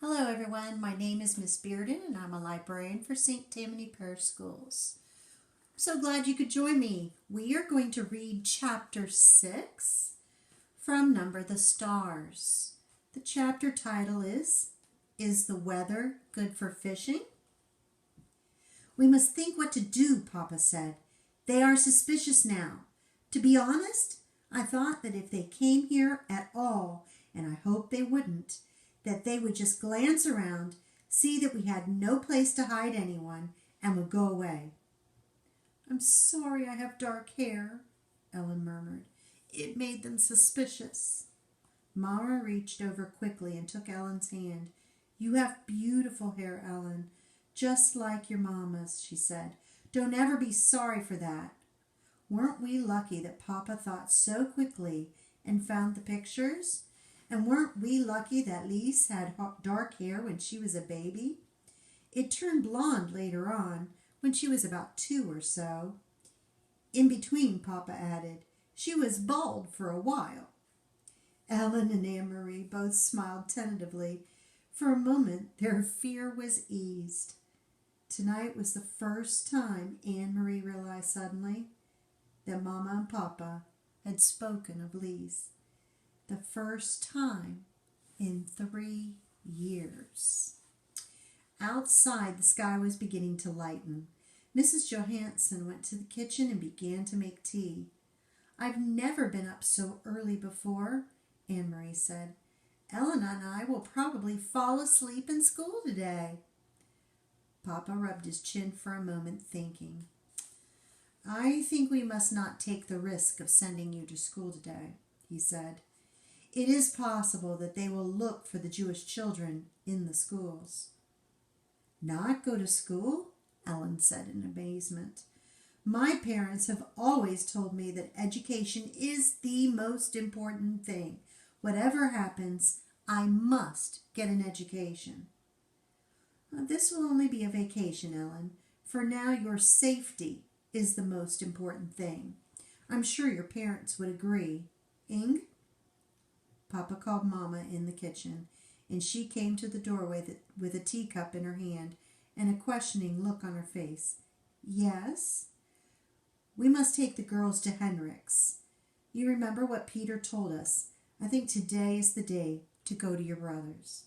Hello everyone, my name is Miss Bearden and I'm a librarian for St. Tammany Parish Schools. I'm so glad you could join me. We are going to read chapter 6 from Number the Stars. The chapter title is the Weather Good for Fishing? We must think what to do, Papa said. They are suspicious now. To be honest, I thought that if they came here at all, and I hope they wouldn't, that they would just glance around, see that we had no place to hide anyone, and would go away. I'm sorry I have dark hair, Ellen murmured. It made them suspicious. Mama reached over quickly and took Ellen's hand. You have beautiful hair, Ellen, just like your mama's, she said. Don't ever be sorry for that. Weren't we lucky that Papa thought so quickly and found the pictures? And weren't we lucky that Lise had dark hair when she was a baby? It turned blonde later on, when she was about 2 or so. In between, Papa added, she was bald for a while. Ellen and Annemarie both smiled tentatively. For a moment, their fear was eased. Tonight was the first time Annemarie realized suddenly that Mama and Papa had spoken of Lise. The first time in 3 years. Outside, the sky was beginning to lighten. Mrs. Johansson went to the kitchen and began to make tea. I've never been up so early before, Annemarie said. Ellen and I will probably fall asleep in school today. Papa rubbed his chin for a moment, thinking. I think we must not take the risk of sending you to school today, he said. It is possible that they will look for the Jewish children in the schools. Not go to school? Ellen said in amazement. My parents have always told me that education is the most important thing. Whatever happens, I must get an education. This will only be a vacation, Ellen. For now, your safety is the most important thing. I'm sure your parents would agree. Ing? Papa called Mama in the kitchen, and she came to the doorway with a teacup in her hand and a questioning look on her face. Yes? We must take the girls to Henrick's. You remember what Peter told us. I think today is the day to go to your brother's.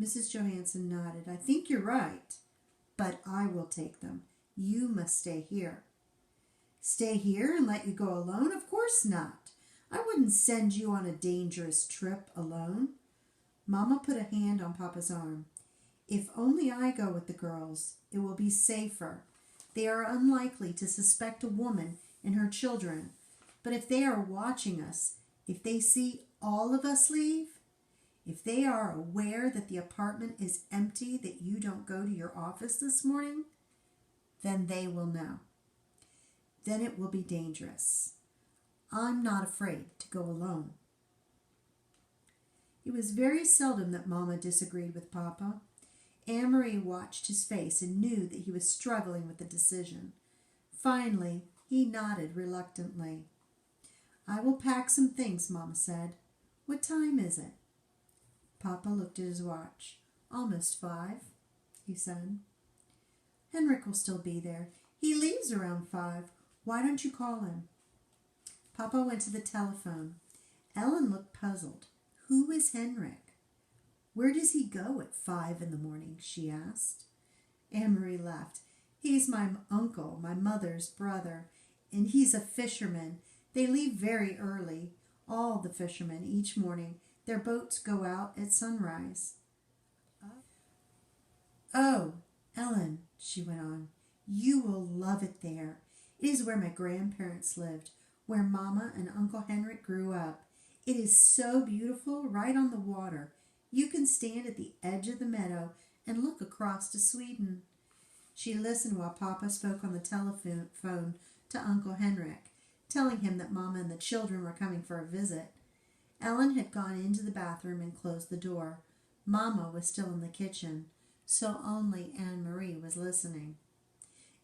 Mrs. Johansson nodded. I think you're right, but I will take them. You must stay here. Stay here and let you go alone? Of course not. I wouldn't send you on a dangerous trip alone. Mama put a hand on Papa's arm. If only I go with the girls, it will be safer. They are unlikely to suspect a woman and her children. But if they are watching us, if they see all of us leave, if they are aware that the apartment is empty, that you don't go to your office this morning, then they will know. Then it will be dangerous. I'm not afraid to go alone. It was very seldom that Mama disagreed with Papa. Amory watched his face and knew that he was struggling with the decision. Finally, he nodded reluctantly. I will pack some things, Mama said. What time is it? Papa looked at his watch. Almost 5, he said. Henrick will still be there. He leaves around 5. Why don't you call him? Papa went to the telephone. Ellen looked puzzled. Who is Henrick? Where does he go at 5 in the morning? She asked. Amory laughed. He's my uncle, my mother's brother, and he's a fisherman. They leave very early, all the fishermen, each morning. Their boats go out at sunrise. Oh, Ellen, she went on, you will love it there. It is where my grandparents lived, where Mama and Uncle Henrick grew up. It is so beautiful, right on the water. You can stand at the edge of the meadow and look across to Sweden. She listened while Papa spoke on the telephone to Uncle Henrick, telling him that Mama and the children were coming for a visit. Ellen had gone into the bathroom and closed the door. Mama was still in the kitchen, so only Annemarie was listening.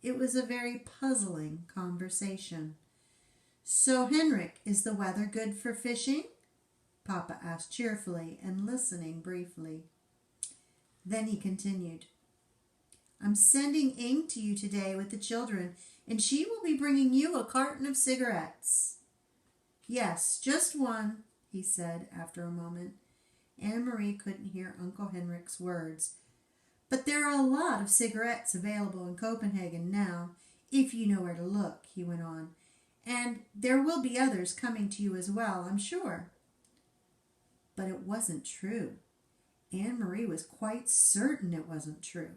It was a very puzzling conversation. So, Henrick, is the weather good for fishing? Papa asked cheerfully and listening briefly. Then he continued, I'm sending Ing to you today with the children, and she will be bringing you a carton of cigarettes. Yes, just one, he said after a moment. Annemarie couldn't hear Uncle Henrick's words. But there are a lot of cigarettes available in Copenhagen now, if you know where to look, he went on. And there will be others coming to you as well, I'm sure. But it wasn't true. Annemarie was quite certain it wasn't true.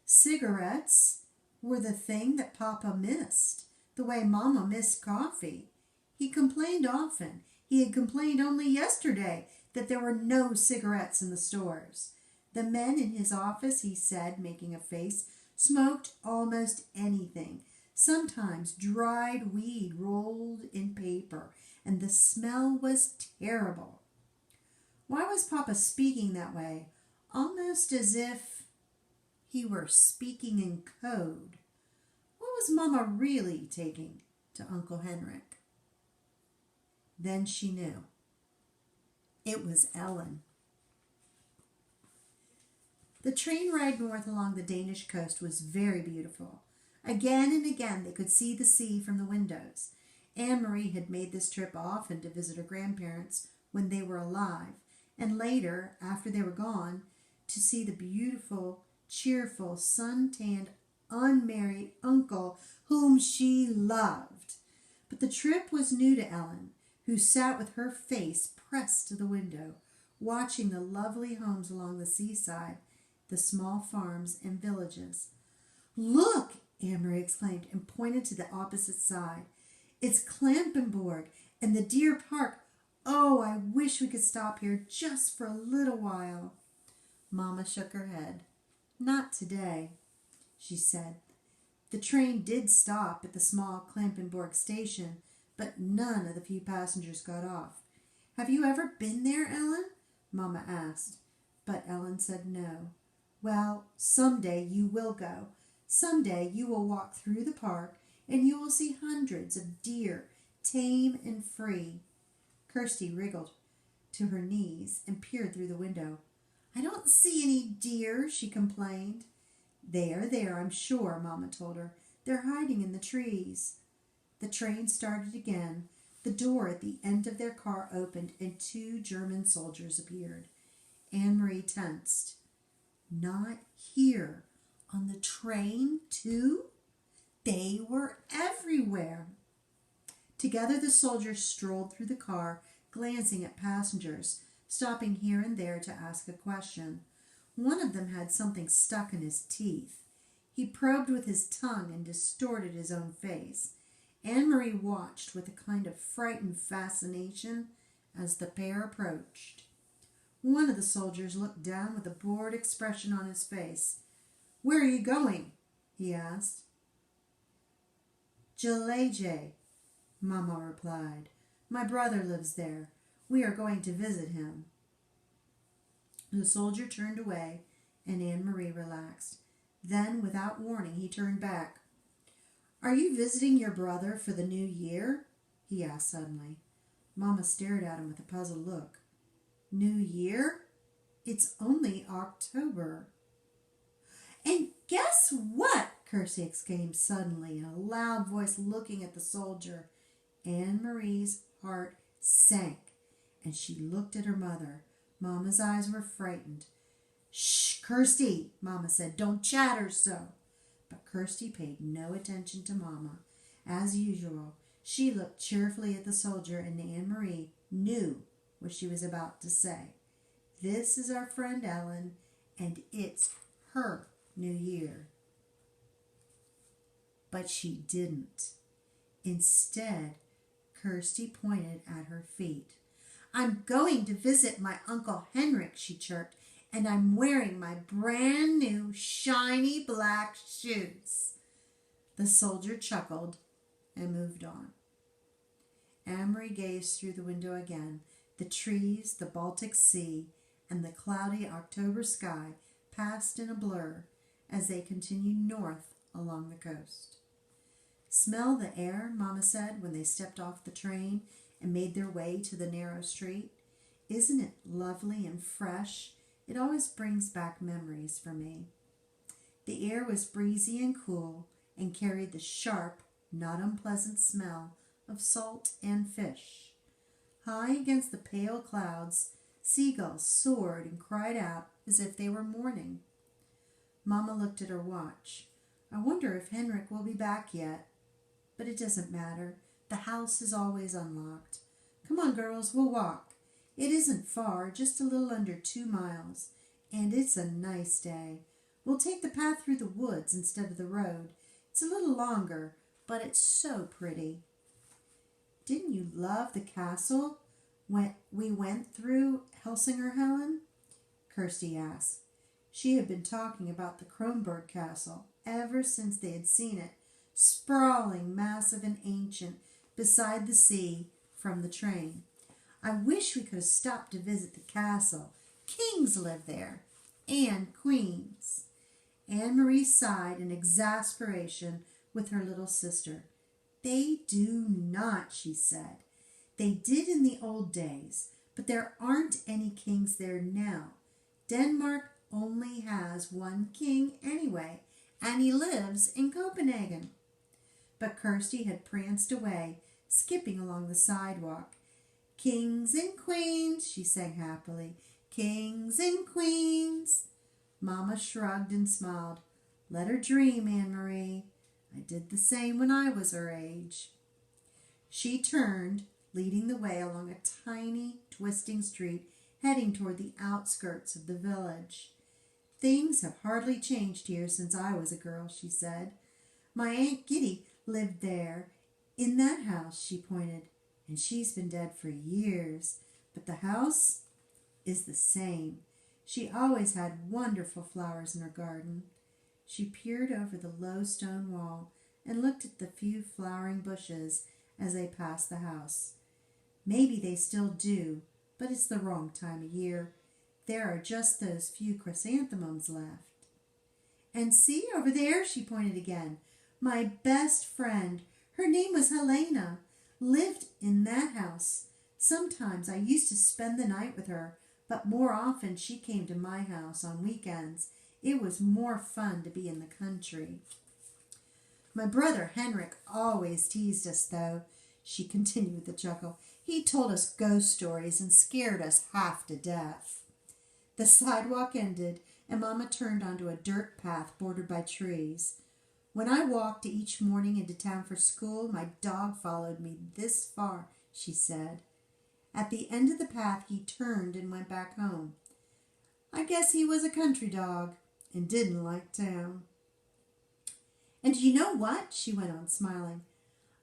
Cigarettes were the thing that Papa missed, the way Mama missed coffee. He complained often. He had complained only yesterday that there were no cigarettes in the stores. The men in his office, he said, making a face, smoked almost anything. Sometimes dried weed rolled in paper, and the smell was terrible. Why was Papa speaking that way? Almost as if he were speaking in code. What was Mama really taking to Uncle Henrick? Then she knew. It was Ellen. The train ride north along the Danish coast was very beautiful. Again and again they could see the sea from the windows. Annemarie had made this trip often to visit her grandparents when they were alive, and later, after they were gone, to see the beautiful, cheerful, sun-tanned, unmarried uncle whom she loved. But the trip was new to Ellen, who sat with her face pressed to the window, watching the lovely homes along the seaside, the small farms and villages. Look, Amory exclaimed and pointed to the opposite side. It's Klampenborg and the deer park. Oh, I wish we could stop here just for a little while. Mama shook her head. Not today, she said. The train did stop at the small Klampenborg station, but none of the few passengers got off. Have you ever been there, Ellen? Mama asked, but Ellen said no. Well, someday you will go. Someday you will walk through the park and you will see hundreds of deer, tame and free. Kirsty wriggled to her knees and peered through the window. I don't see any deer, she complained. They are there, I'm sure, Mama told her. They're hiding in the trees. The train started again. The door at the end of their car opened and 2 German soldiers appeared. Annemarie tensed. Not here. On the train, too? They were everywhere. Together the soldiers strolled through the car, glancing at passengers, stopping here and there to ask a question. One of them had something stuck in his teeth. He probed with his tongue and distorted his own face. Annemarie watched with a kind of frightened fascination as the pair approached. One of the soldiers looked down with a bored expression on his face. Where are you going? He asked. Jalejje, Mama replied. My brother lives there. We are going to visit him. The soldier turned away, and Annemarie relaxed. Then, without warning, he turned back. Are you visiting your brother for the new year? He asked suddenly. Mama stared at him with a puzzled look. New Year? It's only October. And guess what? Kirsty exclaimed suddenly in a loud voice, looking at the soldier. Annemarie's heart sank, and she looked at her mother. Mama's eyes were frightened. Shh, Kirsty, Mama said. Don't chatter so. But Kirsty paid no attention to Mama. As usual, she looked cheerfully at the soldier, and Annemarie knew what she was about to say. This is our friend Ellen, and it's her new year. But she didn't. Instead, Kirsty pointed at her feet. I'm going to visit my Uncle Henrick, she chirped, and I'm wearing my brand new shiny black shoes. The soldier chuckled and moved on. Amory gazed through the window again. The trees, the Baltic Sea, and the cloudy October sky passed in a blur as they continued north along the coast. Smell the air, Mama said when they stepped off the train and made their way to the narrow street. Isn't it lovely and fresh It always brings back memories for me. The air was breezy and cool and carried the sharp, not unpleasant smell of salt and fish. High against the pale clouds, seagulls soared and cried out as if they were mourning. Mama looked at her watch. I wonder if Henrick will be back yet. But it doesn't matter. The house is always unlocked. Come on, girls, we'll walk. It isn't far, just a little under 2 miles, and it's a nice day. We'll take the path through the woods instead of the road. It's a little longer, but it's so pretty. Didn't you love the castle when we went through Helsinger, Helen? Kirsty asked. She had been talking about the Kronborg Castle ever since they had seen it, sprawling, massive, and ancient beside the sea from the train. I wish we could have stopped to visit the castle. Kings live there, and queens. Annemarie sighed in exasperation with her little sister. They do not, she said. They did in the old days, but there aren't any kings there now. Denmark only has one king anyway, and he lives in Copenhagen. But Kirsty had pranced away, skipping along the sidewalk. Kings and queens, she sang happily. Kings and queens. Mama shrugged and smiled. Let her dream, Annemarie. I did the same when I was her age. She turned, leading the way along a tiny, twisting street, heading toward the outskirts of the village. Things have hardly changed here since I was a girl, she said. My Aunt Gitty lived there, in that house, she pointed, and she's been dead for years. But the house is the same. She always had wonderful flowers in her garden. She peered over the low stone wall and looked at the few flowering bushes as they passed the house. Maybe they still do, but it's the wrong time of year. There are just those few chrysanthemums left. And see, over there, she pointed again. My best friend, her name was Helena, lived in that house. Sometimes I used to spend the night with her, but more often she came to my house on weekends. It was more fun to be in the country. My brother Henrick always teased us, though, she continued with a chuckle. He told us ghost stories and scared us half to death. The sidewalk ended, and Mama turned onto a dirt path bordered by trees. When I walked each morning into town for school, my dog followed me this far, she said. At the end of the path, he turned and went back home. I guess he was a country dog and didn't like town. And you know what? She went on, smiling.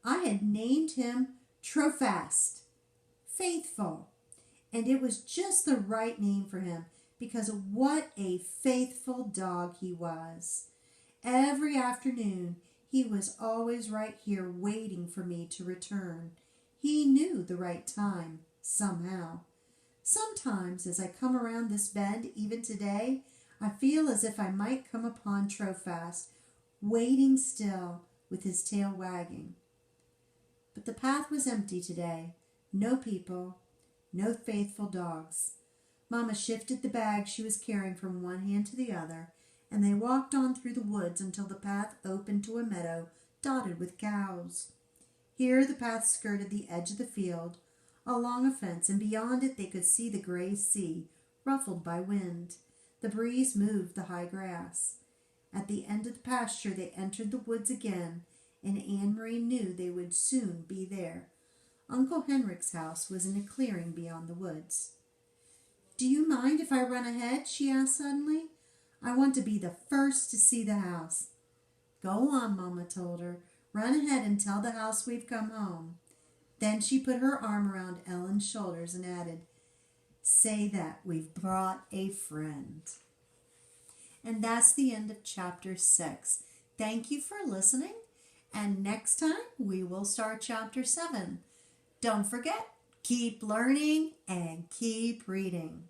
I had named him Trofast, faithful, and it was just the right name for him because what a faithful dog he was. Every afternoon, he was always right here waiting for me to return. He knew the right time, somehow. Sometimes, as I come around this bend, even today, I feel as if I might come upon Trofast, waiting still with his tail wagging. But the path was empty today. No people, no faithful dogs. Mama shifted the bag she was carrying from one hand to the other, and they walked on through the woods until the path opened to a meadow dotted with cows. Here the path skirted the edge of the field, along a fence, and beyond it they could see the gray sea, ruffled by wind. The breeze moved the high grass. At the end of the pasture they entered the woods again, and Annemarie knew they would soon be there. Uncle Henrick's house was in a clearing beyond the woods. Do you mind if I run ahead? She asked suddenly. I want to be the first to see the house. Go on, Mama told her. Run ahead and tell the house we've come home. Then she put her arm around Ellen's shoulders and added, Say that we've brought a friend. And that's the end of chapter 6. Thank you for listening. And next time we will start chapter 7. Don't forget, keep learning and keep reading.